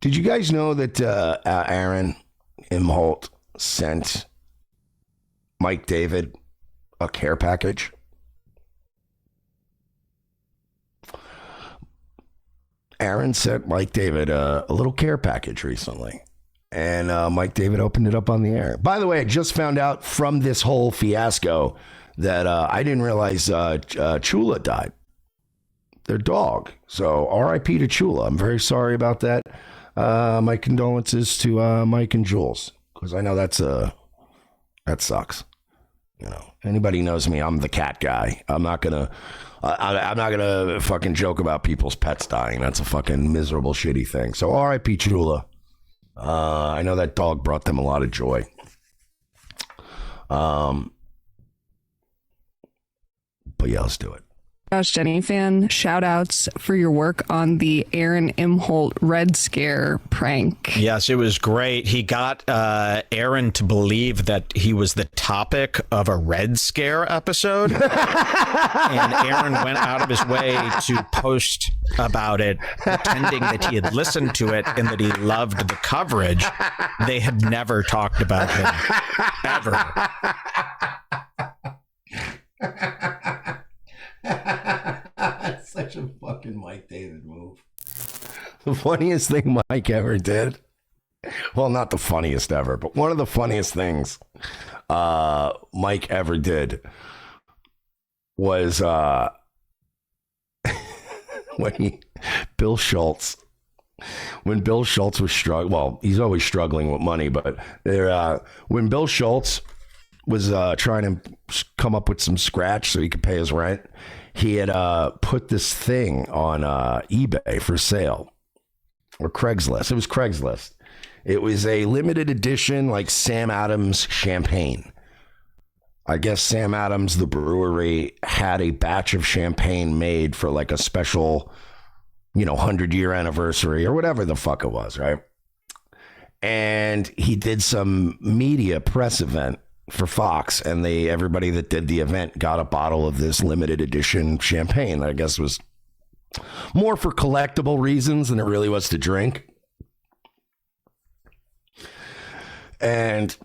Did you guys know that Aaron Imholte sent Mike David a care package? Aaron sent Mike David a little care package recently. And Mike David opened it up on the air. By the way, I just found out from this whole fiasco that I didn't realize Chula died. Their dog. So R.I.P. to Chula. I'm very sorry about that. My condolences to Mike and Jules. Because I know that sucks. You know, anybody knows me, I'm the cat guy. I'm not gonna fucking joke about people's pets dying. That's a fucking miserable, shitty thing. So R.I.P. Chula. I know that dog brought them a lot of joy. But yeah, let's do it. Josh Jenny fan, shout outs for your work on the Aaron Imholte Red Scare prank. Yes, it was great. He got Aaron to believe that he was the topic of a Red Scare episode. And Aaron went out of his way to post about it, pretending that he had listened to it and that he loved the coverage. They had never talked about him, ever. That's such a fucking Mike David move. The funniest thing Mike ever did, well, not the funniest ever, but one of the funniest things Mike ever did was when Bill Schultz was struggling. Well, he's always struggling with money, but when Bill Schultz was trying to come up with some scratch so he could pay his rent, he had put this thing on eBay for sale, or Craigslist. It was Craigslist. It was a limited edition, like Sam Adams champagne. I guess Sam Adams, the brewery, had a batch of champagne made for like a special, 100-year anniversary or whatever the fuck it was, right? And he did some media press event for Fox, and everybody that did the event got a bottle of this limited edition champagne that I guess was more for collectible reasons than it really was to drink. And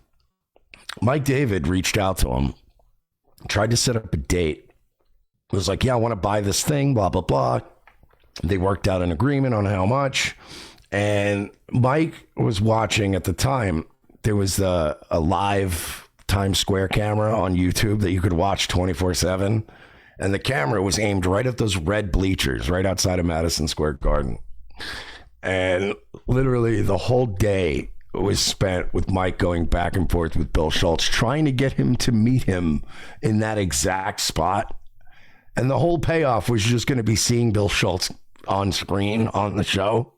Mike David reached out to him, tried to set up a date. It was like, yeah, I want to buy this thing, blah, blah, blah. They worked out an agreement on how much. And Mike was watching at the time. There was a live Times Square camera on YouTube that you could watch 24/7. And the camera was aimed right at those red bleachers right outside of Madison Square Garden. And literally the whole day was spent with Mike going back and forth with Bill Schultz, trying to get him to meet him in that exact spot. And the whole payoff was just going to be seeing Bill Schultz on screen on the show.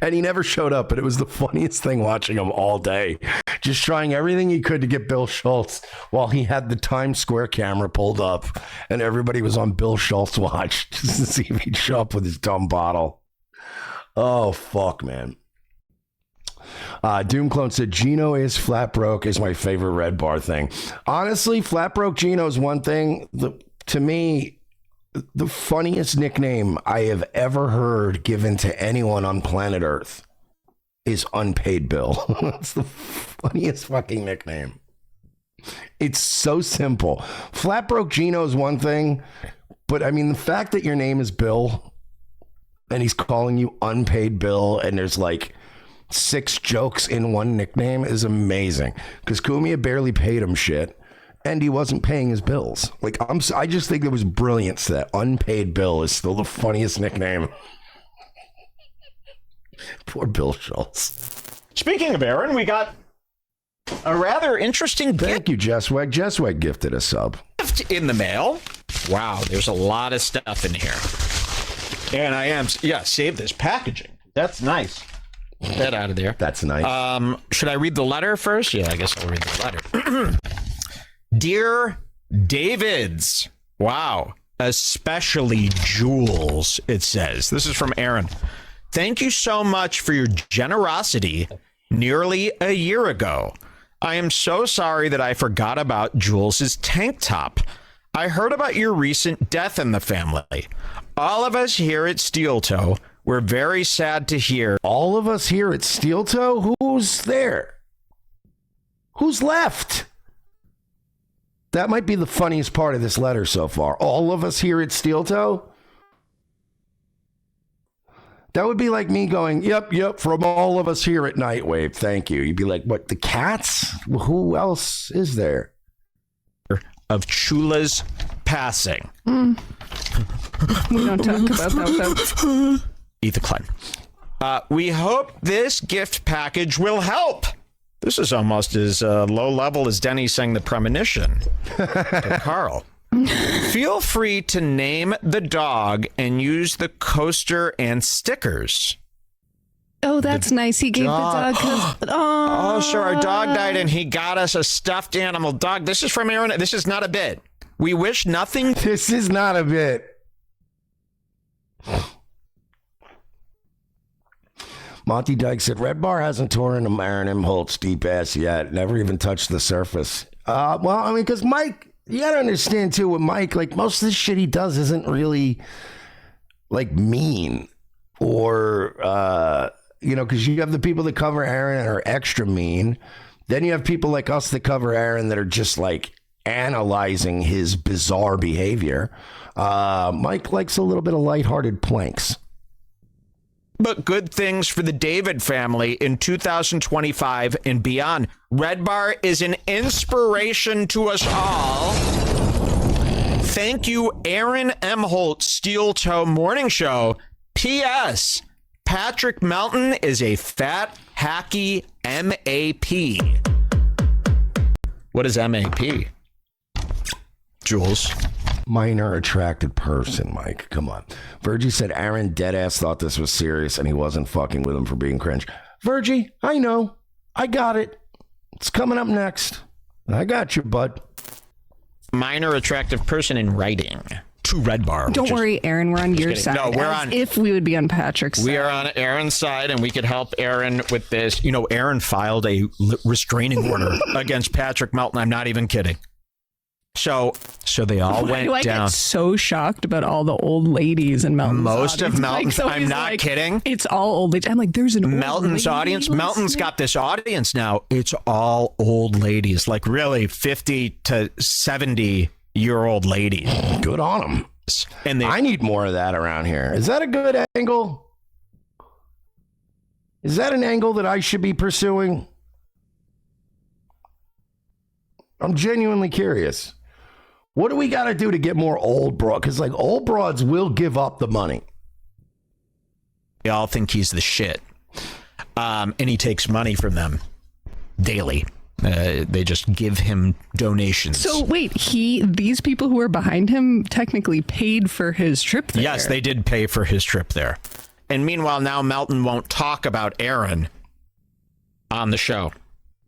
And he never showed up, but it was the funniest thing watching him all day. Just trying everything he could to get Bill Schultz while he had the Times Square camera pulled up and everybody was on Bill Schultz watch just to see if he'd show up with his dumb bottle. Oh, fuck, man. Doomclone said, Gino is flat broke is my favorite Redbar thing. Honestly, flat broke Gino is one thing. To me, the funniest nickname I have ever heard given to anyone on planet Earth is Unpaid Bill. It's the funniest fucking nickname. It's so simple. Flat broke Gino is one thing, but I mean, the fact that your name is Bill and he's calling you Unpaid Bill and there's like 6 jokes in one nickname is amazing, because Kumia barely paid him shit. And he wasn't paying his bills. Like, I just think there was brilliance that Unpaid Bill is still the funniest nickname. Poor Bill Schultz. Speaking of Aaron, we got a rather interesting Thank you, Jessweg. Jessweg gifted a sub. Gift in the mail. Wow, there's a lot of stuff in here. And save this packaging. That's nice. Get that out of there. That's nice. Should I read the letter first? Yeah, I guess I'll read the letter. Dear Davids, wow, especially Jules, it says. This is from Aaron. Thank you so much for your generosity nearly a year ago. I am so sorry that I forgot about Jules's tank top. I heard about your recent death in the family. All of us here at SteelToe We're very sad to hear. All of us here at SteelToe, who's there? Who's left? That might be the funniest part of this letter so far. All of us here at SteelToe? That would be like me going, yep, from all of us here at Nightwave, thank you. You'd be like, what, the cats? Who else is there? Of Chula's passing. We don't talk about that. Ethan Klein. We hope this gift package will help. This is almost as low level as Denny saying the premonition to Carl. Feel free to name the dog and use the coaster and stickers. Oh, that's nice. He gave the dog. Oh, so our dog died and he got us a stuffed animal dog. This is from Aaron. This is not a bit. We wish nothing. This is not a bit. Monty Dyke said, Redbar hasn't torn into Aaron Imholt's deep ass yet. Never even touched the surface. Well, I mean, because Mike, you got to understand, too, with Mike, like, most of the shit he does isn't really, like, mean or, because you have the people that cover Aaron and are extra mean. Then you have people like us that cover Aaron that are just, like, analyzing his bizarre behavior. Mike likes a little bit of lighthearted planks. But good things for the David family in 2025 and beyond. Redbar is an inspiration to us all. Thank you, Aaron Imholte, SteelToe Morning Show. P.S. Patrick Melton is a fat, hacky MAP. What is MAP? Jules. Minor attracted person, Mike. Come on. Virgie said Aaron deadass thought this was serious and he wasn't fucking with him for being cringe. Virgie, I know. I got it. It's coming up next. I got you, bud. Minor attractive person in writing to Redbar. Don't worry, Aaron. We're on your side. No, we're on. If we would be on Patrick's side. We are on Aaron's side, and we could help Aaron with this. You know, Aaron filed a restraining order against Patrick Melton. I'm not even kidding. So they all went I down. get so shocked about all the old ladies in Melton's Most audience. of Melton's, Like, I'm not kidding. It's all old ladies. I'm like, there's an Melton's old audience. lady Melton's listening? got this audience now. It's all old ladies, like really 50 to 70-year-old ladies. Good on them. And I need more of that around here. Is that a good angle? Is that an angle that I should be pursuing? I'm genuinely curious. What do we got to do to get more old broad? Because like old broads will give up the money. they all think he's the shit. And he takes money from them daily. They just give him donations. So wait, these people who are behind him technically paid for his trip there. Yes, they did pay for his trip there. And meanwhile, now Melton won't talk about Aaron on the show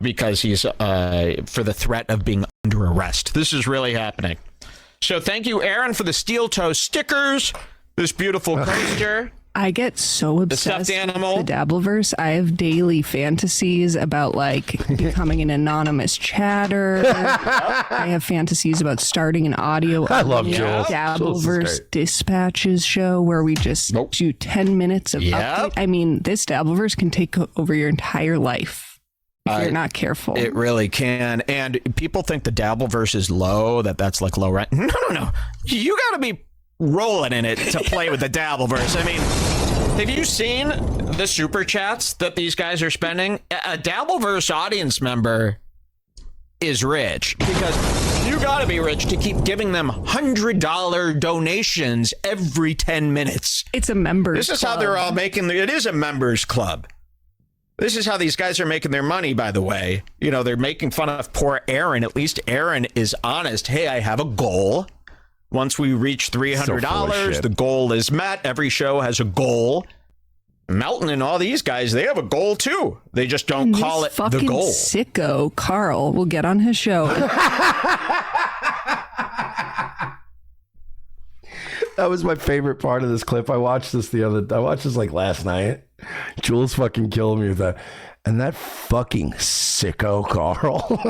because he's for the threat of being under arrest. This is really happening. So thank you, Aaron, for the SteelToe stickers, this beautiful coaster. I get so obsessed stuffed animal. with the Dabbleverse. I have daily fantasies about like becoming an anonymous chatter. I have fantasies about starting an audio I love Jules. Dabbleverse dispatches show where we just do 10 minutes of update. I mean, this Dabbleverse can take over your entire life if you're not careful. It really can. And people think the Dabbleverse is low, that's like low rent. No. You got to be rolling in it to play with the Dabbleverse. I mean, have you seen the super chats that these guys are spending? A Dabbleverse audience member is rich because you got to be rich to keep giving them $100 donations every 10 minutes. It's a members This is club. how they're all making it is a members club. This is how these guys are making their money, by the way. You know, they're making fun of poor Aaron. At least Aaron is honest. Hey, I have a goal. Once we reach $300, the goal is met. Every show has a goal. Melton and all these guys, they have a goal too. They just don't call it the goal. Sicko Carl will get on his show. That was my favorite part of this clip. I watched this like last night. Jules fucking killed me with that. And that fucking sicko Carl.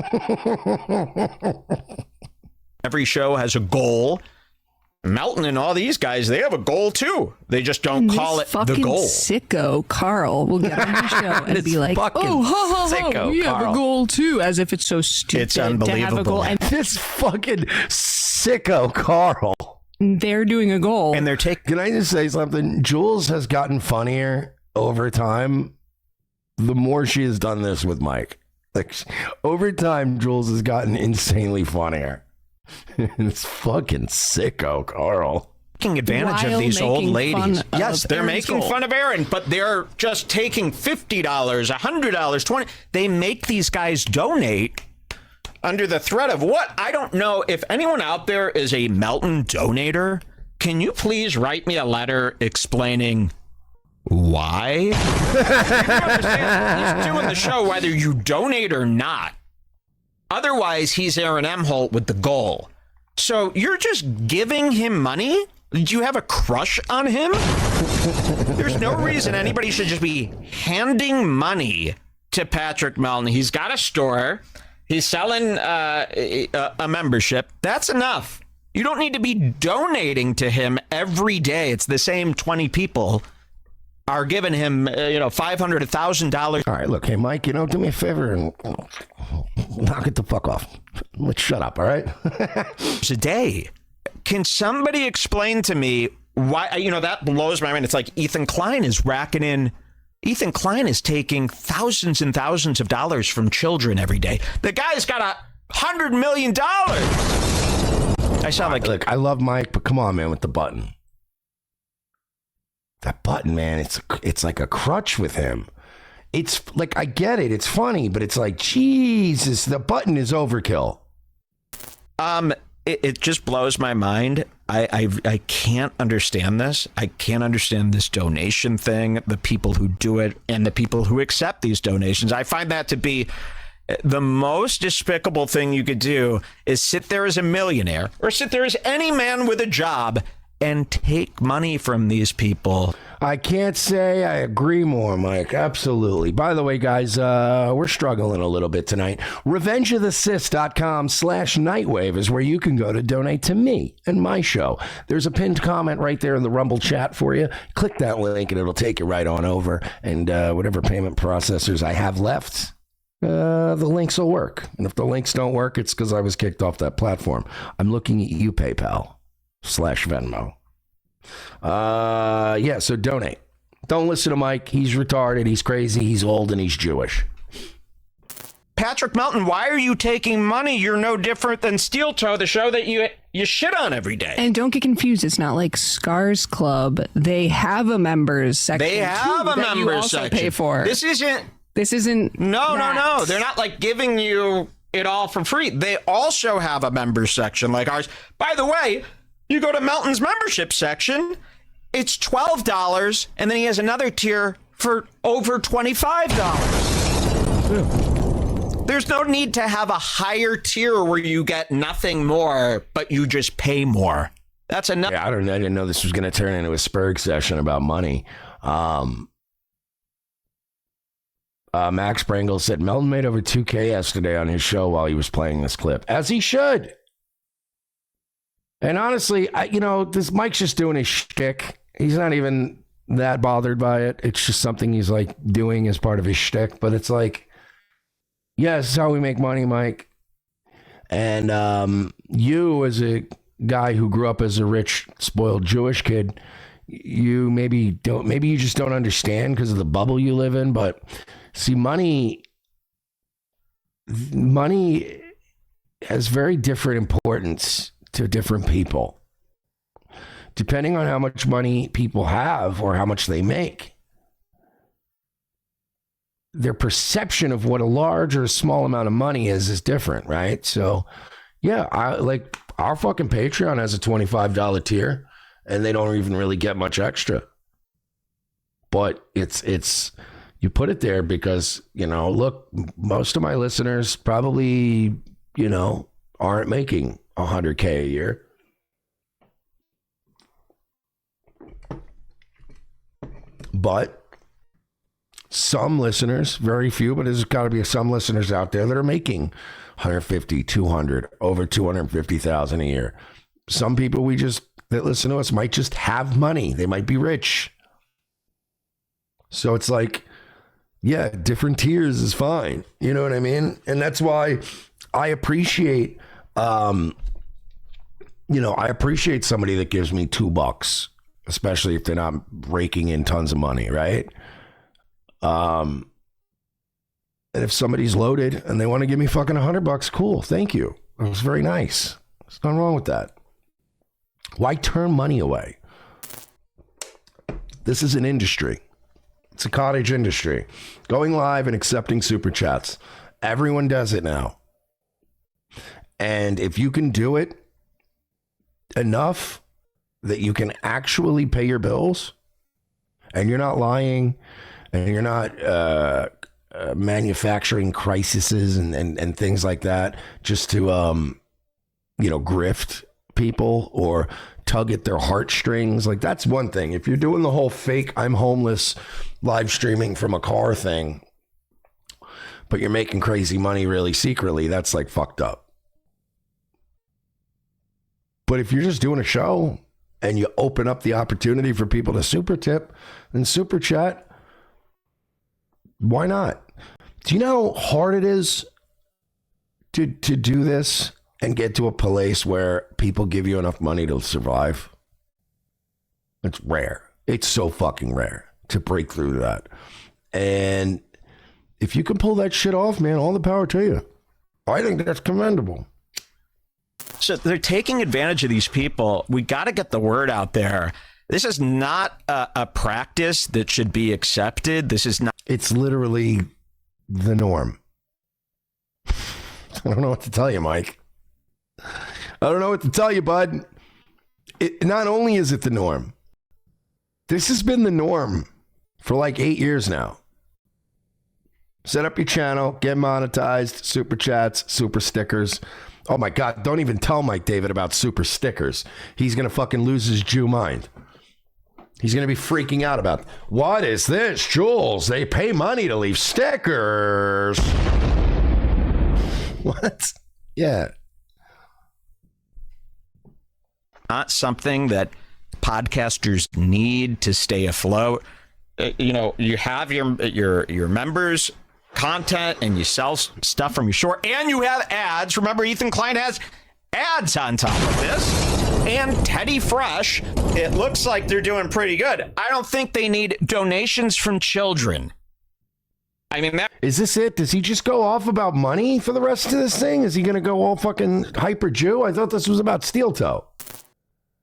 Every show has a goal. Melton and all these guys, they have a goal too. They just don't call it the goal. Sicko Carl will get on the show and be like, "Oh, ha, ha, ha, we have a goal too," as if it's so stupid. It's unbelievable. To have a goal. And this fucking sicko Carl. They're doing a goal, and they're taking. Can I just say something? Jules has gotten funnier over time. The more she has done this with Mike, like over time, Jules has gotten insanely funnier. It's fucking sicko Carl. Taking advantage of these old ladies. Yes, they're making fun of Aaron, but they're just taking $50, $100, $20. They make these guys donate under the threat of what? I don't know. If anyone out there is a Melton donator, can you please write me a letter explaining why? You understand? He's doing the show whether you donate or not. Otherwise, he's Aaron Imholte with the goal. So you're just giving him money? Did you have a crush on him? There's no reason anybody should just be handing money to Patrick Melton. He's got a store. He's selling a membership. That's enough. You don't need to be donating to him every day. It's the same 20 people are giving him, $500, $1,000. All right, look, hey, Mike, do me a favor and knock it the fuck off. Let's shut up, all right? A day. Can somebody explain to me why, that blows my mind. It's like Ethan Klein is taking thousands and thousands of dollars from children every day. The guy's got $100 million. I sound like... Look, I love Mike, but come on, man, with the button. That button, man, it's like a crutch with him. It's like, I get it. It's funny, but it's like, Jesus, the button is overkill. It just blows my mind. I can't understand this. I can't understand this donation thing, the people who do it and the people who accept these donations. I find that to be the most despicable thing you could do is sit there as a millionaire or sit there as any man with a job and take money from these people. I can't say I agree more, Mike. Absolutely. By the way, guys, we're struggling a little bit tonight. RevengeOfTheSith.com/Nightwave is where you can go to donate to me and my show. There's a pinned comment right there in the Rumble chat for you. Click that link and it'll take you right on over. And whatever payment processors I have left, the links will work. And if the links don't work, it's because I was kicked off that platform. I'm looking at you, PayPal/Venmo. So donate. Don't listen to Mike. He's retarded. He's crazy. He's old and he's Jewish. Patrick Melton, why are you taking money? You're no different than SteelToe, the show that you shit on every day. And don't get confused. It's not like Scars Club. They have a members section. They have a members section. Pay for. This isn't. No. They're not like giving you it all for free. They also have a members section like ours. By the way, you go to Melton's membership section, it's $12, and then he has another tier for over $25. There's no need to have a higher tier where you get nothing more, but you just pay more. That's enough. Yeah, I didn't know this was going to turn into a Spurg session about money. Max Pringle said Melton made over $2,000 yesterday on his show while he was playing this clip, as he should. And honestly, this Mike's just doing his shtick. He's not even that bothered by it. It's just something he's like doing as part of his shtick. But it's like, yeah, this is how we make money, Mike. And you, as a guy who grew up as a rich, spoiled Jewish kid, you maybe you just don't understand because of the bubble you live in. But see, money has very different importance to different people, depending on how much money people have or how much they make. Their perception of what a large or a small amount of money is different, right? So, yeah, our fucking Patreon has a $25 tier, and they don't even really get much extra. But it's you put it there because, look, most of my listeners probably, aren't making $100K a year. But some listeners, very few, but there's got to be some listeners out there that are making 150, 200, over 250,000 a year. Some people that listen to us might just have money. They might be rich. So it's like, yeah, different tiers is fine. You know what I mean? And that's why I appreciate, I appreciate somebody that gives me $2, especially if they're not raking in tons of money, right? And if somebody's loaded and they want to give me fucking $100, cool. Thank you. It was very nice. There's nothing wrong with that. Why turn money away? This is an industry. It's a cottage industry. Going live and accepting super chats. Everyone does it now. And if you can do it enough that you can actually pay your bills and you're not lying and you're not manufacturing crises and things like that just to, grift people or tug at their heartstrings. Like, that's one thing. If you're doing the whole fake I'm homeless live streaming from a car thing, but you're making crazy money really secretly, that's like fucked up. But if you're just doing a show and you open up the opportunity for people to super tip and super chat, why not? Do you know how hard it is to do this and get to a place where people give you enough money to survive? It's rare. It's so fucking rare to break through that. And if you can pull that shit off, man, all the power to you. I think that's commendable. So they're taking advantage of these people. We got to get the word out there. This is not a practice that should be accepted. This is not. It's literally the norm. I don't know what to tell you, Mike. I don't know what to tell you, bud. Not only is it the norm, this has been the norm for like 8 years now. Set up your channel, get monetized, super chats, super stickers. Oh my God, don't even tell Mike David about super stickers. He's going to fucking lose his Jew mind. He's going to be freaking out about, what is this, Jules? They pay money to leave stickers. What? Yeah. Not something that podcasters need to stay afloat. You have your members content and you sell stuff from your store and you have ads. Remember, Ethan Klein has ads on top of this. And Teddy Fresh, it looks like they're doing pretty good. I don't think they need donations from children. I mean, is this it? Does he just go off about money for the rest of this thing? Is he going to go all fucking hyper Jew? I thought this was about SteelToe.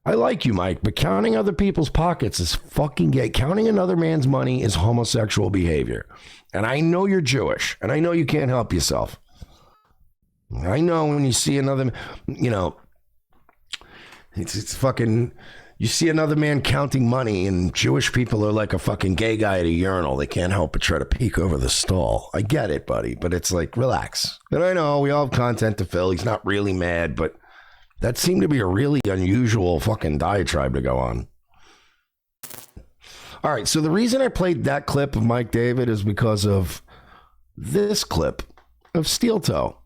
I like you, Mike, but counting other people's pockets is fucking gay. Counting another man's money is homosexual behavior. And I know you're Jewish, and I know you can't help yourself. I know when you see another, it's fucking, you see another man counting money, and Jewish people are like a fucking gay guy at a urinal. They can't help but try to peek over the stall. I get it, buddy, but it's like, relax. And I know we all have content to fill. He's not really mad, but that seemed to be a really unusual fucking diatribe to go on. All right, so the reason I played that clip of Mike David is because of this clip of SteelToe.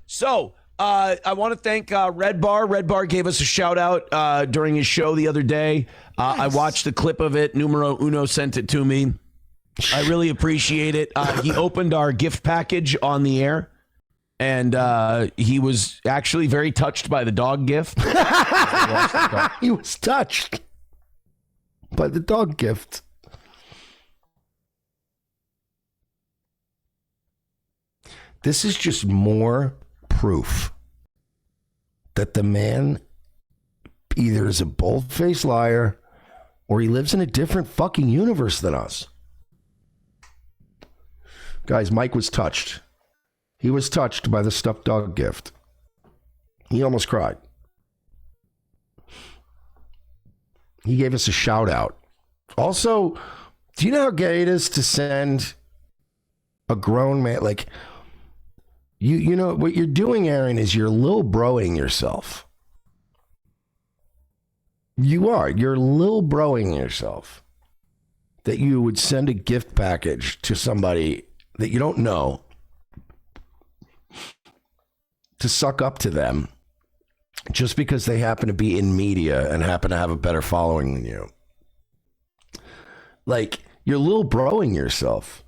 So, I want to thank Redbar. Redbar gave us a shout out during his show the other day. Nice. I watched the clip of it. Numero Uno sent it to me. I really appreciate it. He opened our gift package on the air. And he was actually very touched by the dog gift. He was touched by the dog gift. This is just more proof that the man either is a bold-faced liar or he lives in a different fucking universe than us. Guys, Mike was touched. He was touched by the stuffed dog gift. He almost cried. He gave us a shout out. Also, do you know how gay it is to send a grown man, like, you know, what you're doing, Aaron, is you're lil broing yourself. You are. You're lil broing yourself. That you would send a gift package to somebody that you don't know to suck up to them just because they happen to be in media and happen to have a better following than you. Like, you're little broing yourself.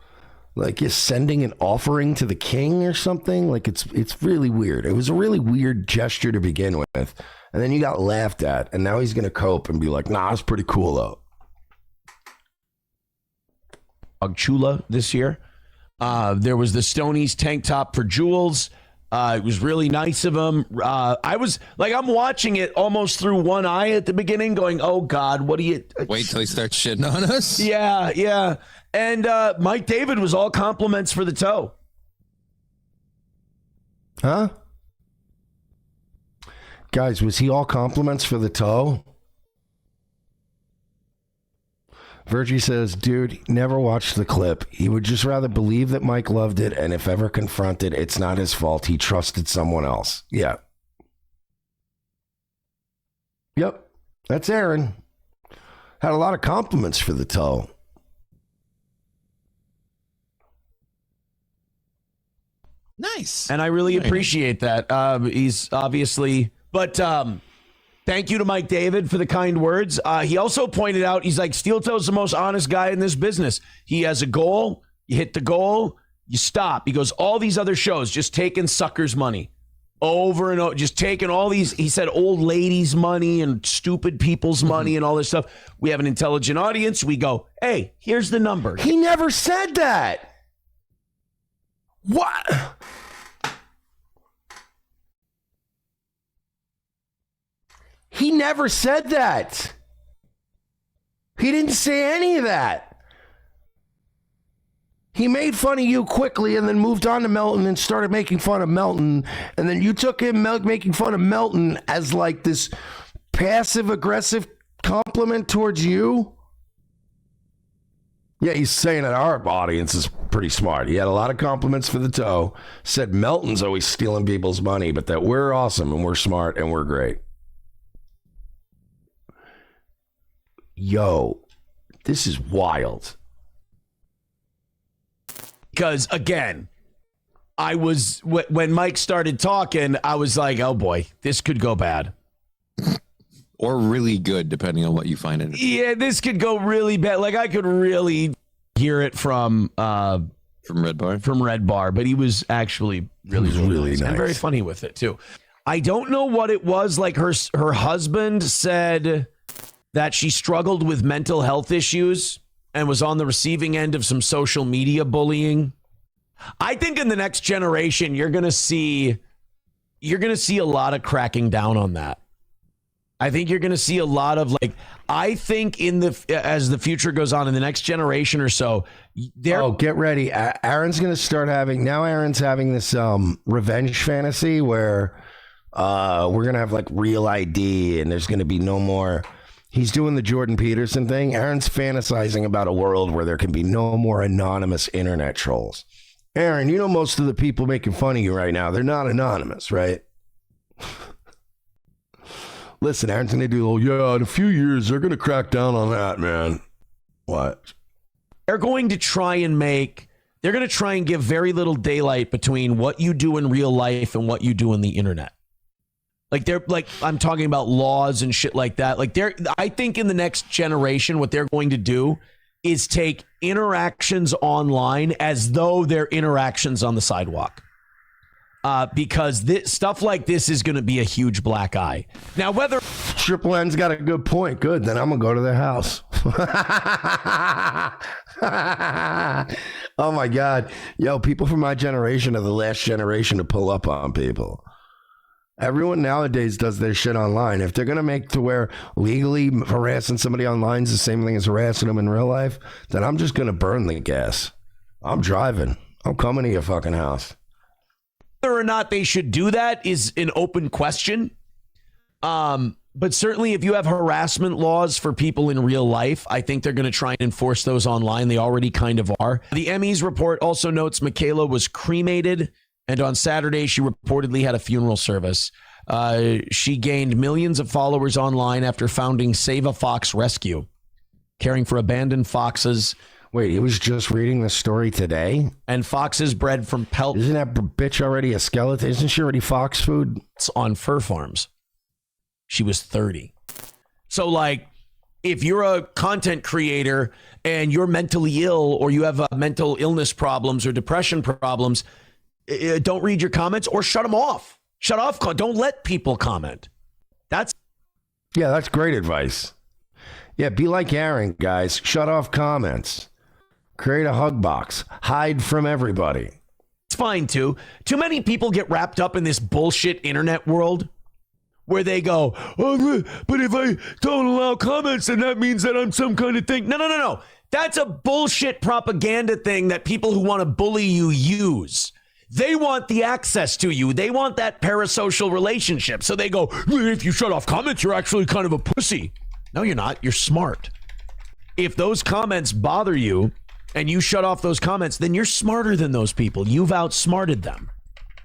Like, you're sending an offering to the king or something. Like, it's really weird. It was a really weird gesture to begin with. And then you got laughed at. And now he's going to cope and be like, nah, it's pretty cool, though. Chula this year. There was the Stonies tank top for Jules. It was really nice of him. I was like, I'm watching it almost through one eye at the beginning going, oh God, what do you wait till he starts shitting on us? Yeah. And Mike David was all compliments for the toe. Huh? Guys, was he all compliments for the toe? Virgie says, dude, never watched the clip. He would just rather believe that Mike loved it, and if ever confronted, it's not his fault. He trusted someone else. Yeah. Yep. That's Aaron. Had a lot of compliments for the toe. Nice. And I really appreciate that. He's obviously... But... thank you to Mike David for the kind words. He also pointed out, he's like, SteelToe's the most honest guy in this business. He has a goal. You hit the goal, you stop. He goes, all these other shows, just taking suckers' money over and over, just taking all these, he said, old ladies' money and stupid people's money and all this stuff. We have an intelligent audience. We go, hey, here's the number. He never said that. What? He never said that. He didn't say any of that. He made fun of you quickly and then moved on to Melton and started making fun of Melton. And then you took him making fun of Melton as like this passive-aggressive compliment towards you. Yeah, he's saying that our audience is pretty smart. He had a lot of compliments for the toe. Said Melton's always stealing people's money, but that we're awesome and we're smart and we're great. Yo, this is wild. Because, again, I was, when Mike started talking, I was like, oh boy, this could go bad. Or really good, depending on what you find in it. Yeah, this could go really bad. Like, I could really hear it from Redbar. From Redbar, but he was actually really nice. And very funny with it, too. I don't know what it was. Like, her husband said that she struggled with mental health issues and was on the receiving end of some social media bullying. I think in the next generation, you're going to see a lot of cracking down on that. I think you're going to see a lot of I think as the future goes on in the next generation or so, get ready. Aaron's going to start having this revenge fantasy where we're going to have real ID and there's going to be no more. He's doing the Jordan Peterson thing. Aaron's fantasizing about a world where there can be no more anonymous internet trolls. Aaron, you know most of the people making fun of you right now, they're not anonymous, right? Listen, Aaron's going to do, in a few years, they're going to crack down on that, man. What? They're going to try and give very little daylight between what you do in real life and what you do on the internet. I'm talking about laws and shit like that. I think in the next generation, what they're going to do is take interactions online as though they're interactions on the sidewalk. Because stuff like this is going to be a huge black eye. Now, whether Triple N's got a good point. Good. Then I'm going to go to their house. Oh, my God. Yo, people from my generation are the last generation to pull up on people. Everyone nowadays does their shit online. If they're going to make to where legally harassing somebody online is the same thing as harassing them in real life, then I'm just going to burn the gas. I'm driving. I'm coming to your fucking house. Whether or not they should do that is an open question. But certainly if you have harassment laws for people in real life, I think they're going to try and enforce those online. They already kind of are. The Emmys report also notes Michaela was cremated. And on Saturday, she reportedly had a funeral service. She gained millions of followers online after founding Save a Fox Rescue, caring for abandoned foxes. Wait, he was just reading the story today? And foxes bred from pelt. Isn't that bitch already a skeleton? Isn't she already fox food? On fur farms. She was 30. So like, if you're a content creator and you're mentally ill or you have mental illness problems or depression problems, don't read your comments or shut them off. Shut off. Don't let people comment. That's great advice. Yeah, be like Aaron, guys. Shut off comments. Create a hug box. Hide from everybody. It's fine too. Too many people get wrapped up in this bullshit internet world where they go, oh, but if I don't allow comments, then that means that I'm some kind of thing. No. That's a bullshit propaganda thing that people who want to bully you use. They want the access to you. They want that parasocial relationship. So they go, if you shut off comments, you're actually kind of a pussy. No, you're not. You're smart. If those comments bother you and you shut off those comments, then you're smarter than those people. You've outsmarted them.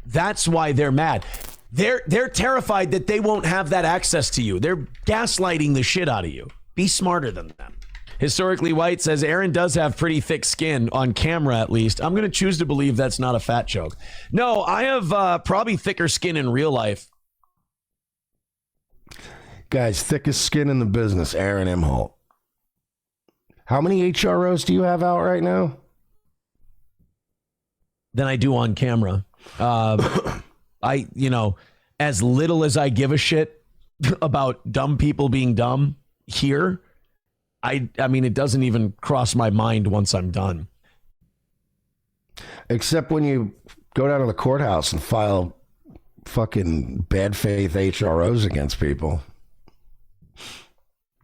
That's why they're mad. They're terrified that they won't have that access to you. They're gaslighting the shit out of you. Be smarter than them. Historically White says Aaron does have pretty thick skin on camera, at least. I'm going to choose to believe that's not a fat joke. No, I have probably thicker skin in real life. Guys, thickest skin in the business, Aaron Imholte. How many HROs do you have out right now? Than I do on camera. As little as I give a shit about dumb people being dumb here, I mean, it doesn't even cross my mind once I'm done. Except when you go down to the courthouse and file fucking bad faith HROs against people.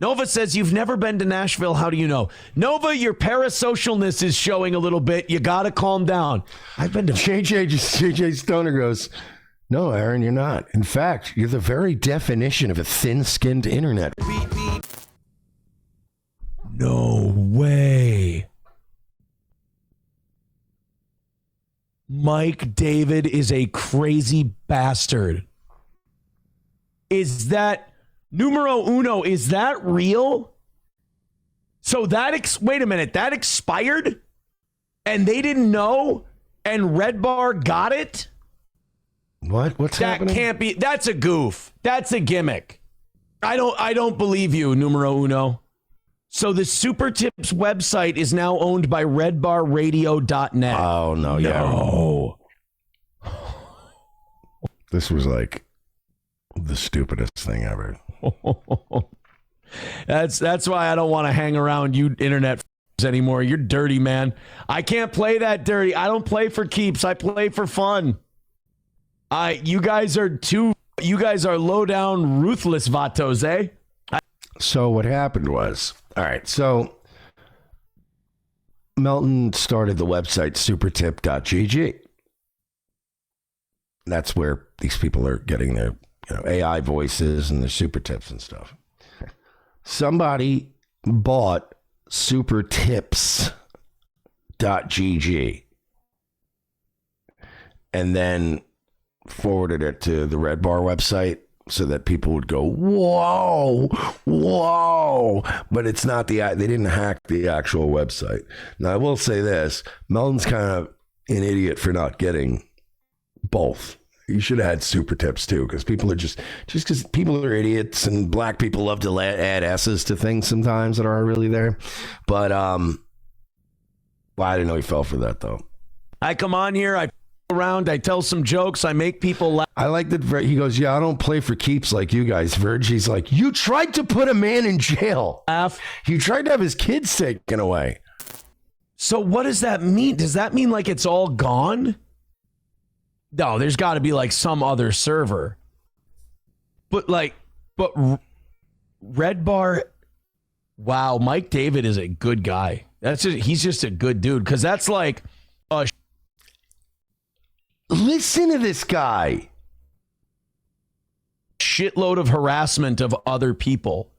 Nova says, you've never been to Nashville. How do you know? Nova, your parasocialness is showing a little bit. You got to calm down. I've been to... JJ Stoner goes, no, Aaron, you're not. In fact, you're the very definition of a thin-skinned internet. No way. Mike David is a crazy bastard. Is that numero uno? Is that real? So that wait a minute, that expired and they didn't know and Redbar got it? What's happening? That can't be. That's a goof. That's a gimmick. I don't believe you, numero uno. So the Supertip's website is now owned by redbarradio.net. Oh, no, yeah. No. This was like the stupidest thing ever. That's why I don't want to hang around you internet anymore. You're dirty, man. I can't play that dirty. I don't play for keeps. I play for fun. You guys are low down, ruthless vatos, eh? So what happened was, all right, so Melton started the website supertip.gg. That's where these people are getting their AI voices and their super tips and stuff. Somebody bought supertips.gg and then forwarded it to the Redbar website so that people would go, whoa, but it's not they didn't hack the actual website. Now I will say this, Melton's kind of an idiot for not getting both. You should have had super tips too, because people are just because people are idiots and black people love to add S's to things sometimes that aren't really there. But well, I didn't know he fell for that though. I come on here, I around, I tell some jokes, I make people laugh. I like that. He goes, yeah, I don't play for keeps like you guys, Verge. He's like, you tried to put a man in jail. You tried to have his kids taken away. So what does that mean? Does that mean like it's all gone? No, there's got to be like some other server. But Redbar, wow, Mike David is a good guy. He's just a good dude, because that's like a listen to this guy. Shitload of harassment of other people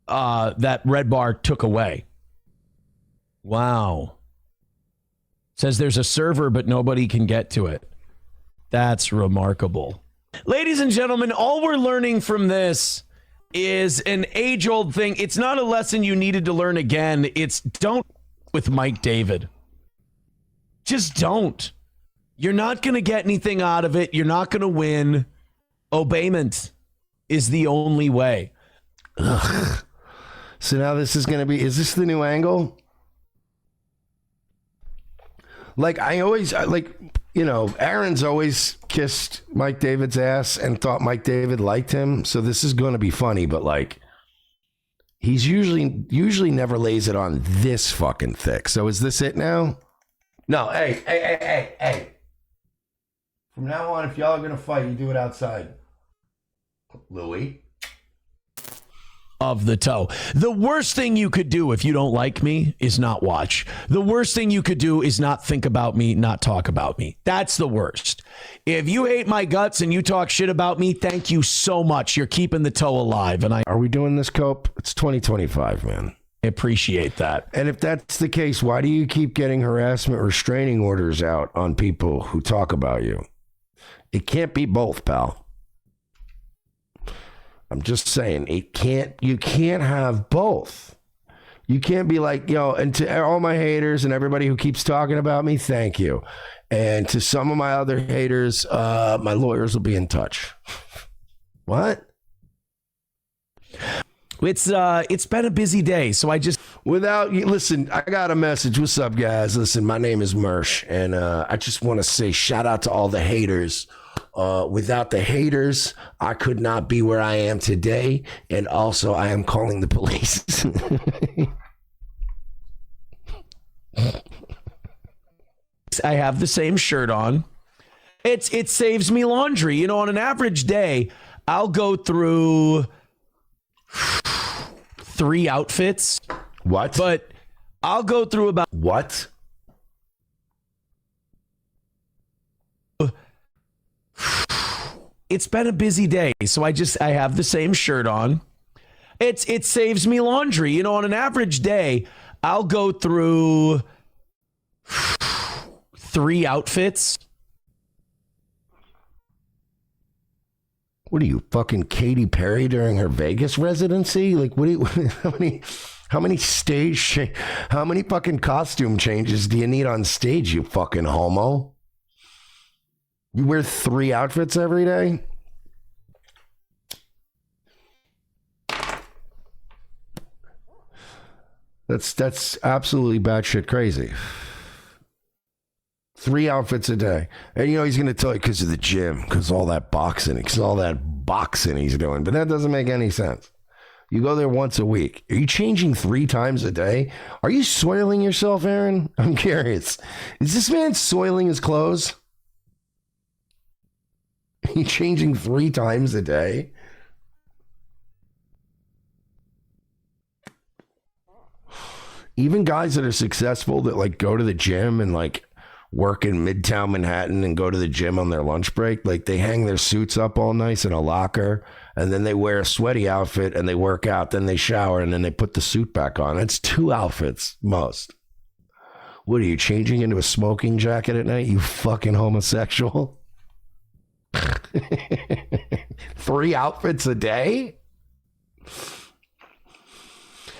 that Redbar took away. Wow. Says there's a server, but nobody can get to it. That's remarkable. Ladies and gentlemen, all we're learning from this is an age-old thing. It's not a lesson you needed to learn again. It's don't with Mike David. Just don't. You're not going to get anything out of it. You're not going to win. Obeyment. is the only way. Ugh. So now this is going to be, is this the new angle? Like Aaron's always kissed Mike David's ass and thought Mike David liked him. So this is going to be funny, but like, he's usually never lays it on this fucking thick. So is this it now? No, hey. From now on, if y'all are going to fight, you do it outside. Louis. Of the toe. The worst thing you could do if you don't like me is not watch. The worst thing you could do is not think about me, not talk about me. That's the worst. If you hate my guts and you talk shit about me, thank you so much. You're keeping the toe alive. And Are we doing this, Cope? It's 2025, man. I appreciate that. And if that's the case, why do you keep getting harassment restraining orders out on people who talk about you? It can't be both, pal. I'm just saying, you can't have both. You can't be like, and to all my haters and everybody who keeps talking about me, thank you. And to some of my other haters, my lawyers will be in touch. What? It's been a busy day, so I just... Listen, I got a message. What's up, guys? Listen, my name is Mersh, and I just want to say shout out to all the haters. Without the haters, I could not be where I am today. And also, I am calling the police. I have the same shirt on. It saves me laundry. On an average day, I'll go through 3 outfits. What? But I'll go through about... What? It's been a busy day, so I have the same shirt on. It saves me laundry. On an average day, I'll go through 3 outfits. What are you, fucking Katy Perry during her Vegas residency? Like, what do you, how many fucking costume changes do you need on stage, you fucking homo? You wear 3 outfits every day? That's absolutely batshit crazy. 3 outfits a day. And he's going to tell you because of the gym, because all that boxing he's doing. But that doesn't make any sense. You go there once a week. Are you changing 3 times a day? Are you soiling yourself, Aaron? I'm curious. Is this man soiling his clothes? Are you changing 3 times a day? Even guys that are successful that like go to the gym and like work in Midtown Manhattan and go to the gym on their lunch break, like they hang their suits up all nice in a locker and then they wear a sweaty outfit and they work out, then they shower and then they put the suit back on. It's 2 outfits most. What are you, changing into a smoking jacket at night, you fucking homosexual? 3 outfits a day?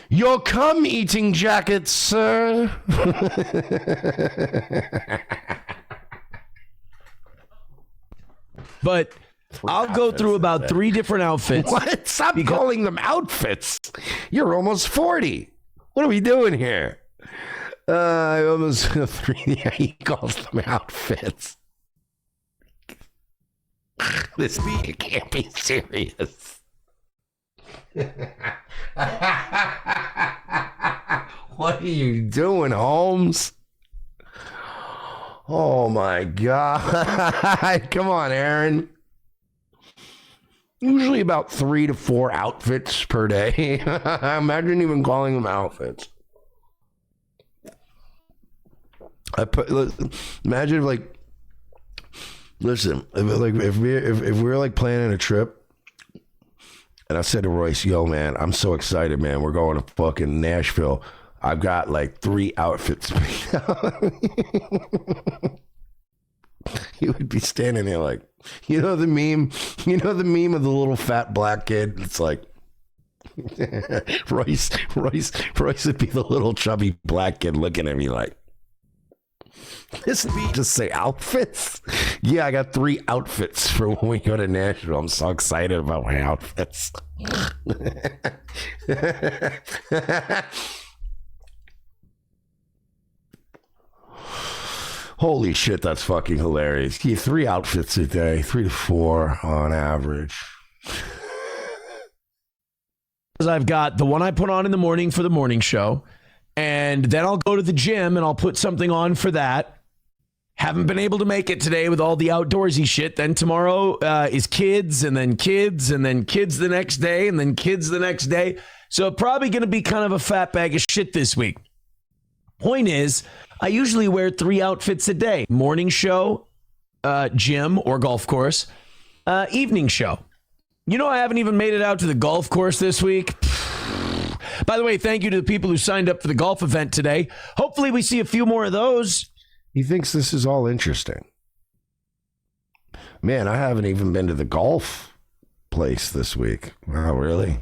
Your cum-eating jacket, sir. But I'll go through about 3 different outfits. What? Stop calling them outfits. You're almost 40. What are we doing here? I almost 3. He calls them outfits. This can't be serious. What are you doing, Holmes? Oh my God. Come on, Aaron. Usually about 3 to 4 outfits per day. Imagine even calling them outfits. Imagine if like, listen, if we were like planning a trip, and I said to Royce, yo, man, I'm so excited, man. We're going to fucking Nashville. I've got like 3 outfits. He would be standing there like, the meme of the little fat black kid. It's like, Royce would be the little chubby black kid looking at me like, Just say outfits. Yeah, I got 3 outfits for when we go to Nashville. I'm so excited about my outfits. Holy shit, that's fucking hilarious. Yeah, 3 outfits a day, 3 to 4 on average. I've got the one I put on in the morning for the morning show, and then I'll go to the gym and I'll put something on for that. Haven't been able to make it today with all the outdoorsy shit. Then tomorrow is kids, and then kids, and then kids the next day, and then kids the next day. So probably going to be kind of a fat bag of shit this week. Point is, I usually wear 3 outfits a day. Morning show, gym or golf course, evening show. You know, I haven't even made it out to the golf course this week. By the way, thank you to the people who signed up for the golf event today. Hopefully we see a few more of those. He thinks this is all interesting. Man, I haven't even been to the golf place this week. Oh, really?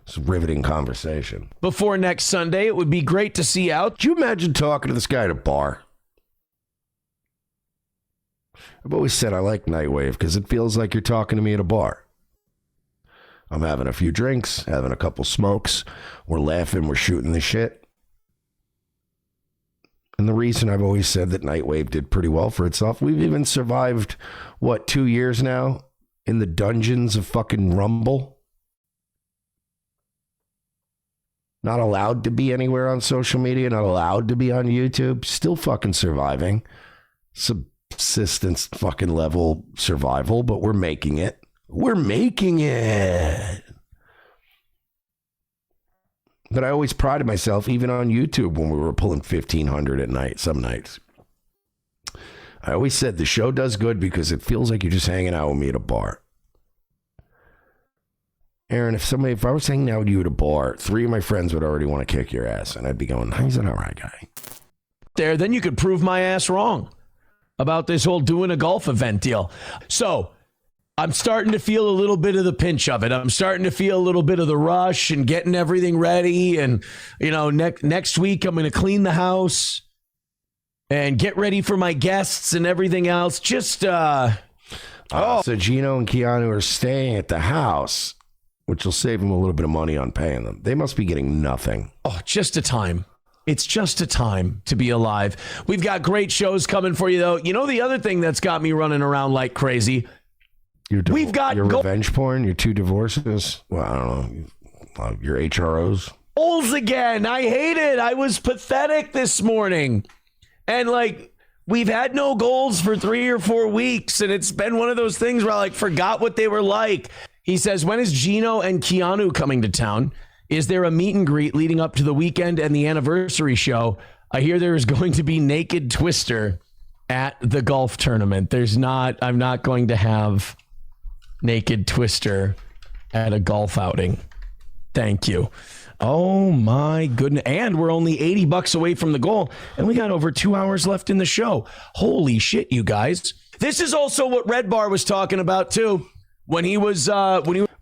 It's a riveting conversation. Before next Sunday, it would be great to see out. Could you imagine talking to this guy at a bar? I've always said I like Nightwave because it feels like you're talking to me at a bar. I'm having a few drinks, having a couple smokes. We're laughing, we're shooting the shit. And the reason I've always said that Nightwave did pretty well for itself, we've even survived, 2 years now in the dungeons of fucking Rumble? Not allowed to be anywhere on social media, not allowed to be on YouTube, still fucking surviving. Subsistence fucking level survival, but we're making it. We're making it. But I always prided myself, even on YouTube, when we were pulling 1,500 at night, some nights. I always said the show does good because it feels like you're just hanging out with me at a bar. Aaron, if I was hanging out with you at a bar, 3 of my friends would already want to kick your ass, and I'd be going, he's an all right guy. Then you could prove my ass wrong about this whole doing a golf event deal. So I'm starting to feel a little bit of the pinch of it. I'm starting to feel a little bit of the rush and getting everything ready. And, next week I'm going to clean the house and get ready for my guests and everything else. Just, So Gino and Keanu are staying at the house, which will save them a little bit of money on paying them. They must be getting nothing. Oh, just a time. It's just a time to be alive. We've got great shows coming for you, though. You know, the other thing that's got me running around like crazy. We've got your revenge porn, your 2 divorces. Well, I don't know. Your HROs. Goals again. I hate it. I was pathetic this morning. And we've had no goals for 3 or 4 weeks. And it's been one of those things where I forgot what they were like. He says, when is Gino and Keanu coming to town? Is there a meet and greet leading up to the weekend and the anniversary show? I hear there is going to be Naked Twister at the golf tournament. I'm not going to have Naked Twister at a golf outing. Thank you. Oh my goodness. And we're only $80 away from the goal. And we got over 2 hours left in the show. Holy shit, you guys. This is also what Redbar was talking about too. When he was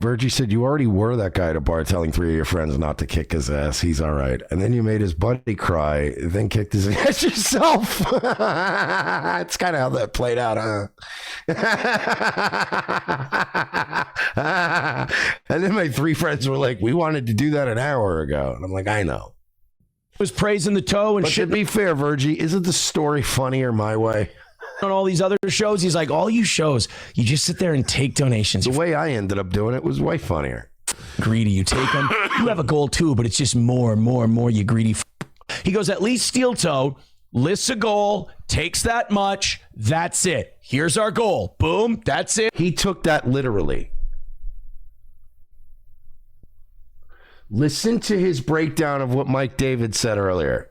Virgie said you already were that guy at a bar telling 3 of your friends not to kick his ass. He's all right. And then you made his buddy cry, then kicked his ass yourself. It's kind of how that played out, huh? And then my 3 friends were like, we wanted to do that an hour ago. And I'm like, I know. Was praising the toe and but shit. To be fair, Virgie, isn't the story funnier my way? On all these other shows, he's like, all you shows, you just sit there and take donations. The way I ended up doing it was way funnier. Greedy, you take them. You have a goal too, but it's just more and more and more, you greedy. He goes, at least SteelToe lists a goal, takes that much, that's it. Here's our goal. Boom, that's it. He took that literally. Listen to his breakdown of what Mike David said earlier.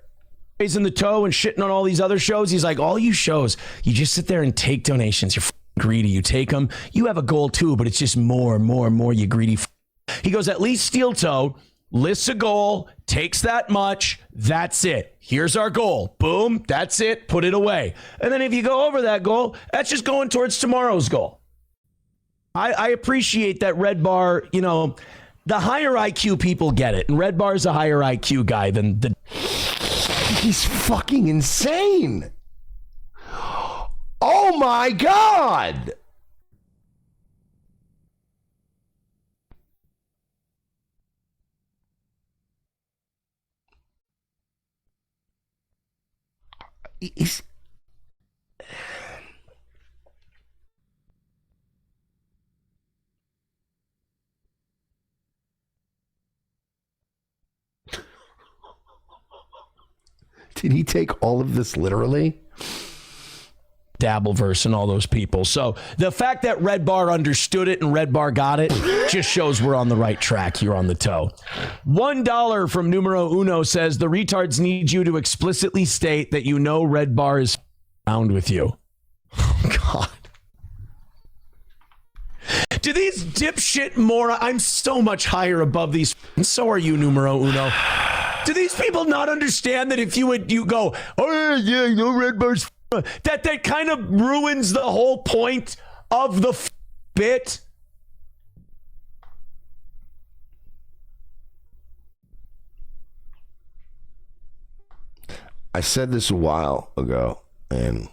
Raising the toe and shitting on all these other shows. He's like, all you shows, you just sit there and take donations. You're greedy. You take them. You have a goal too, but it's just more and more and more, you greedy. He goes, at least SteelToe lists a goal, takes that much, that's it. Here's our goal. Boom, that's it. Put it away. And then if you go over that goal, that's just going towards tomorrow's goal. I appreciate that Redbar, the higher IQ people get it. And Redbar's a higher IQ guy than the He's fucking insane. Oh my God. He's... Did he take all of this literally? Dabbleverse and all those people. So the fact that Redbar understood it and Redbar got it just shows we're on the right track here on the toe. $1 from Numero Uno says the retards need you to explicitly state that you know Redbar is around with you. Oh, God. Do these dipshit morons... I'm so much higher above these... And so are you, Numero Uno. Do these people not understand that if you go, oh, yeah, you know Redbar's... That kind of ruins the whole point of the bit? I said this a while ago, and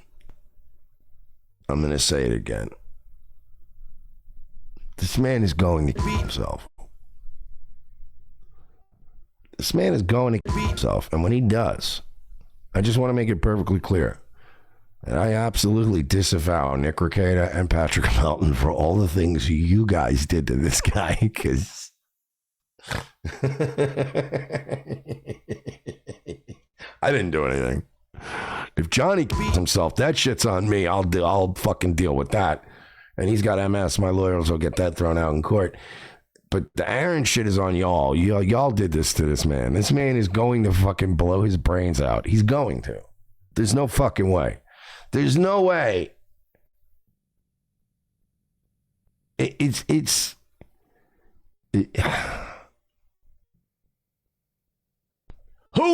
I'm going to say it again. This man is going to kill himself. This man is going to kill himself, and when he does, I just want to make it perfectly clear. And I absolutely disavow Nick Rekieta and Patrick Melton for all the things you guys did to this guy, because I didn't do anything. If Johnny kills himself, that shit's on me. I'll fucking deal with that. And he's got MS. My lawyers will get that thrown out in court. But the Aaron shit is on y'all. Y'all did this to this man. This man is going to fucking blow his brains out. He's going to. There's no fucking way. There's no way. Who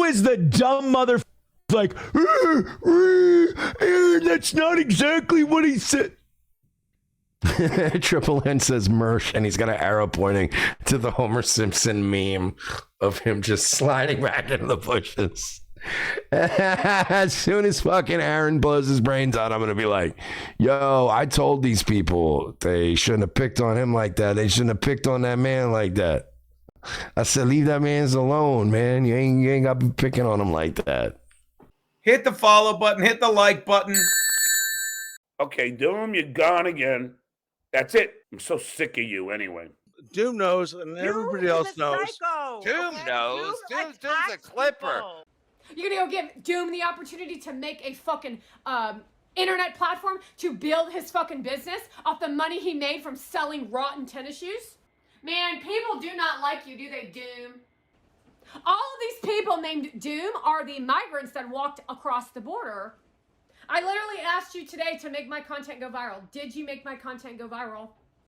is the dumb mother like, Aaron, that's not exactly what he said. Triple N says Mersh, and he's got an arrow pointing to the Homer Simpson meme of him just sliding back into the bushes. As soon as fucking Aaron blows his brains out, I'm going to be like, yo, I told these people they shouldn't have picked on him like that. They shouldn't have picked on that man like that. I said, leave that man alone, man. You ain't got to be picking on him like that. Hit the follow button. Hit the like button. Okay, Doom, you're gone again. That's it. I'm so sick of you anyway. Doom knows, and everybody else knows. Doom knows. Doom's a clipper. You're gonna go give Doom the opportunity to make a fucking internet platform to build his fucking business off the money he made from selling rotten tennis shoes? Man, people do not like you, do they, Doom? All of these people named Doom are the migrants that walked across the border. I literally asked you today to make my content go viral. Did you make my content go viral?